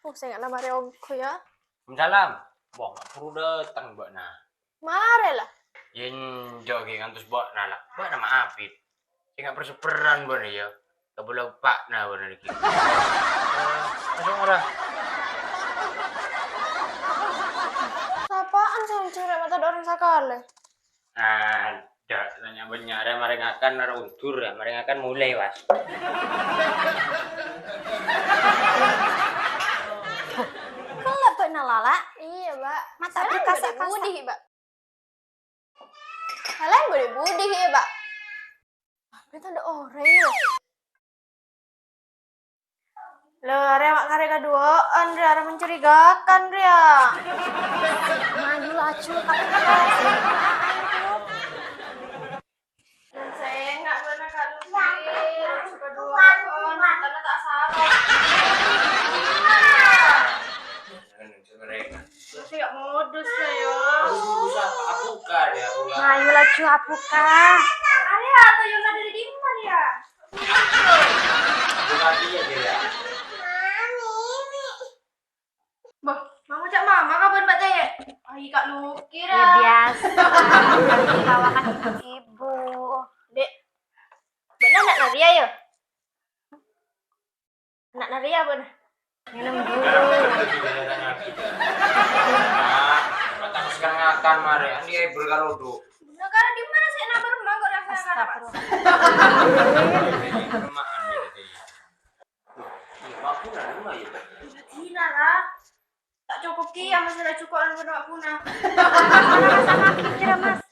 Saya nggak namari aku ya. Salam. Wah, nggak perlu datang mbak nah. Mare lah. Yen jogi ngantus mbak nah lah. Mbak nama Afif. Saya nggak perseperan mbak ya. Gak boleh pak nah mbak nih. Langsung orang. Apaan saya mencari mata orang sakale? Ada tanya banyak ada mereka akan undur ya. Mereka akan mulai was. Kelak Mbak Nalala. Iya, Mbak. Mata Salah berkasa budi, Mbak. Kalian boleh budi ya, Mbak. Itu ada orang ya. Lah, Ria mak karya kedua, Andrea ada mencurigakan, Ria. Maju laju, tapi dan saya nggak pernah kalupir, kedua karena tak salah. Saya nggak modus ya. Bisa apuka dia. Maju laju apuka. Area atau yang ada di mana ya? Buka dia dia. Bah, mama cak mama kapan Mbak Teh? Ai Kak Luki Ya biasa. Kawakan ibu. Dek. Benar nak Naria ya? Nak Naria benar. Minum dulu. Matang sekarang akan mari. Andi ai berkalodo. Nah, karena di mana sih nak berembang kok rasa Astagfirullah. Remaan dia tadi. Mampu nah rumah ya. Tina lah. Tak cukup ki, masalah cukup anu benak punah. Masa kaki kira mas.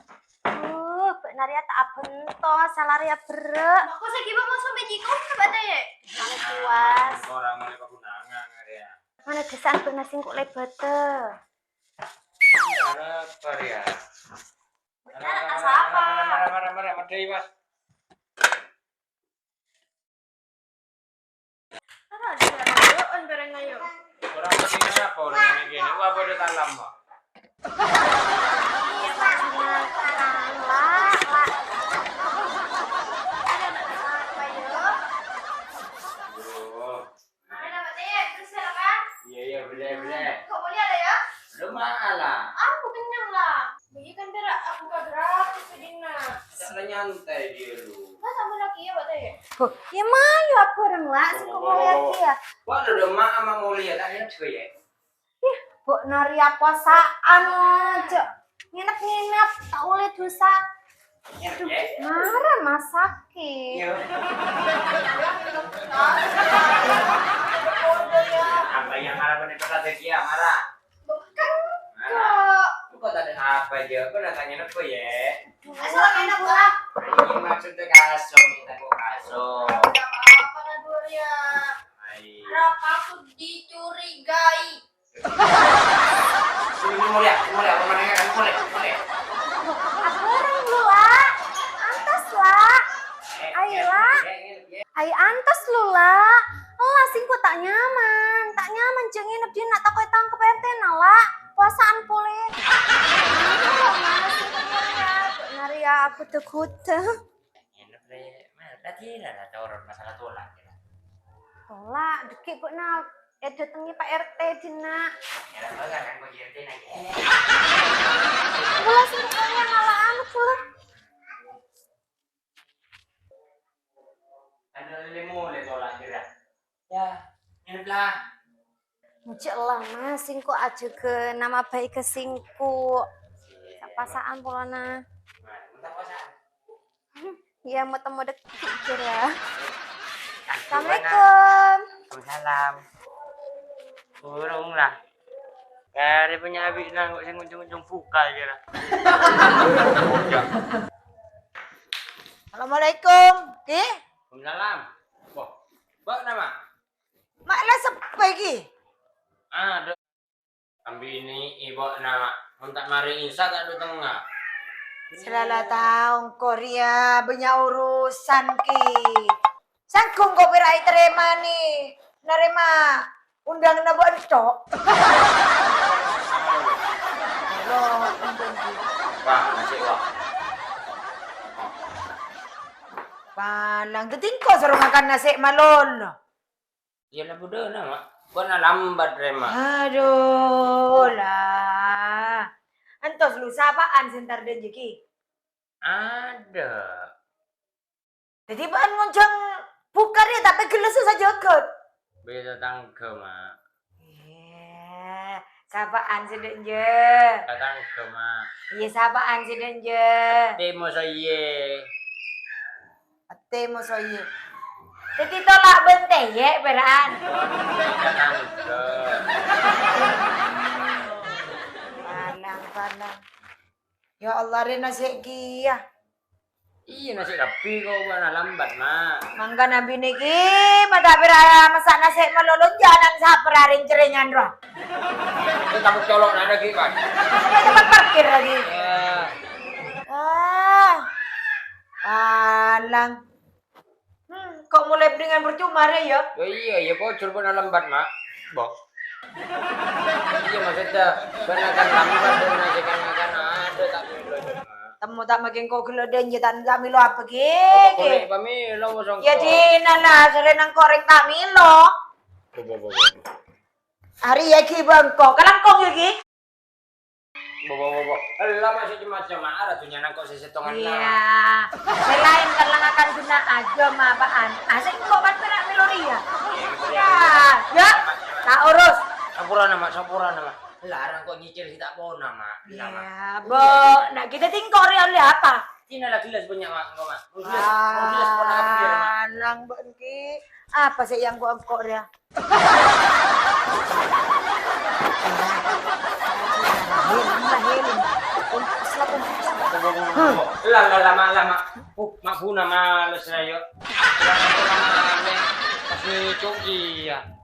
Mbak Naria tak abento, salah Ria berek. Aku sekiba mau sampai jiko Mbak Teh. Mana puas. Orang mulai pakunangan ya. Mana desan Mbak nasi kok lebete. Ada apa ya? Benar siapa? Marah, Mas. Ada ada on bareng ayo. Orang ini apa orang ini gini? Wah, boleh talam, Pak. Iya maksudnya lah. Ada nak apa yo? Bro. Ada Mbak Teh, terus silakan. Iya, boleh. Kok boleh ada ya? Lu malah. Aku kenyang lah. Bagi kan berak aku gak gratis sedina. Jangan nyantai dia lu. Masa mau lagi ya Mbak Teh? Ya mayu aku orang lah, sih kok mau lihat dia. Wah, udah mak sama mulia tadi juga ya. Mbak Naria puasaan aja. Nginep-nginep, tak boleh dosa. Ya. Marah masakin. Iya. Apa yang marah benar kata dia marah? Bukan Marah. Lu kok tadi apa dia? Kok datangnya apa ya? asal enak lah. Ini maksudnya kasong, kita kok kasong. Apa nadur ya? Ai. Berapa aku dicurigai? Ini mulia, pemandangan kan boleh. Aku orang lu lah. Antas lah. Ayolah. Ayo antas lu lah. Lah singku tak nyaman jeng nginep di nak takoi tangkep RT nala. Puasaan pulih. Naria aku tekute. Enak deh. Mana tadi lah ada orang masalah tolak. Tolak dikit kok nak. Datangi Pak RT dina. Ya lah kan kok jadi nanya. Bola singku kalian nala anak pula. Ada mulai tolak kira. Ya, enak lah. Cek lah mas, singku aja ke nama baik ke singku. Pasaan polana. Minta puasa. Ya mau temu dek kira. Assalamualaikum. Assalamualaikum. Salam. Burung lah. Dari punya abis nang kok sing ujung-ujung buka kira. Assalamualaikum, Ki. Salam. Wah, mbak nama? Mak lah sepe iki. Ada. Ambil ini ibu nama. Untuk mari Isa tak ada tengah. Selala tahun Korea banyak urusan Ki. Sangkung kau berai terima nih. Nerima undang nabo entok. Wah, masih wah. Palang tetingko suruh makan nasi malon. Ya lah bodoh na mak. Buat na lambat re mak. Aduh lah. Antos lu sapaan sentar dan jeki. Ada. Jadi bahan ngoncang bukar ya tapi gelas saja jagat. Beda tangga mak. Sapaan sedek je. Tangga mak. Iya sapaan sedek je. Temo saya. Ate mo soye. Jadi tolak benteng ya beraan. Beda tangga. Palang. Ya Allah Rena sekia. Iya nasi rapi kau buat na lambat mak. Mangga nabi niki mata beraya masak nasi melolong jalan saperaring ceringan roh. Itu tabuk colok na lagi kan. Sampai tempat parkir lagi. Ya. Palang. Kok mulai dengan percuma re ya? Oh iya bocor buat na lambat mak. Bok. Iya maksudnya benar lambat dan nasi kan ada tak boleh. Temu tak makin kau geleden je tak milo apa Boleh ke? pamilo mosong. Ya di nana sore nang koreng tak milo. Hari ya ki bangko, kalang kong ya ki? Bobo. Allah masih macam ada tuh nyanang kok sesetongan lah. Iya. Selain kalang akan guna aja ma apaan? Asik kok kan perak meloria. Ya. Tak urus. Sampurana mak. Larang kok nyicil si tak bona mak. Ya, bo, nak kita tingkor ya oleh apa? Ini lah gelas banyak mak, enggak mak. Gelas pun hampir mak. Alang bangki. Apa sih yang gua engkau dia? Lama. Mak puna males na yo. Kasi coki ya.